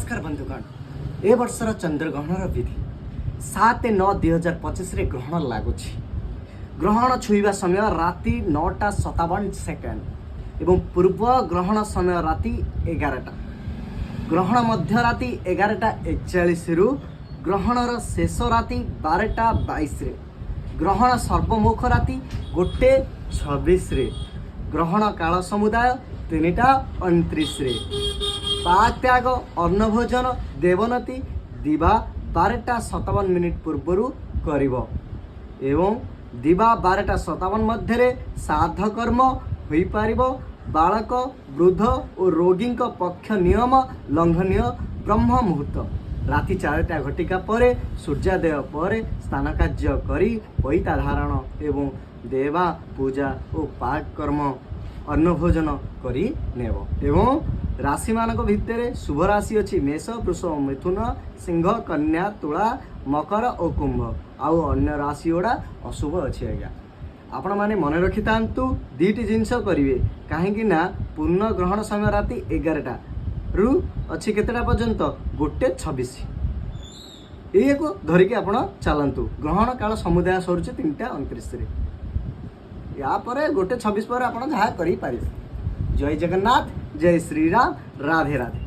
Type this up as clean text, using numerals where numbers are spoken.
नमस्कार बंधुगण ए वर्षर चंद्रग्रहणर विधि 7/9/2025 ग्रहण लगुच। ग्रहण छुईवा समय राति 9:57 एवं पूर्व ग्रहण समय राति 11टा। ग्रहण मध्य राति 11:41 रु ग्रहणर शेष राति 12:22 ग्रहण सर्वमुख राति 1:26 ग्रहण काल समुदाय 3:29 पात्याग अन्नभोजन देवनती दिवा 12:57 पूर्वर करिवो एवं दिवा 12:57 मध्य साधकर्म होई पारिबो। बालक वृद्ध और रोगी पक्ष नियम लंघनीय ब्रह्म मुहूर्त राति 4टा घटिका पर सूर्योदय पर स्नान कार्य करी पैता धारण एवं देवा पूजा और पाक कर्म अन्नभोजन करी नेब। एवं राशि मानक भितर शुभ राशि अच्छी मेष वृष मिथुन सिंह कन्या तुला मकर और कुंभ आउ अन्य राशि गुड़ा अशुभ अच्छी। आज्ञा आपण मैंने मन रखि था दुईटी जिनस करेंगे कहीं पूर्ण ग्रहण समय राति 11टा रु अच्छी केतटा पर्यंत 1:26 को धरिकी आप चलतु। ग्रहण काल समुदाय सर 3:29 यापर 1:26 पर आप जहाँ करें। जय जगन्नाथ, जय श्री राम, राधे राधे।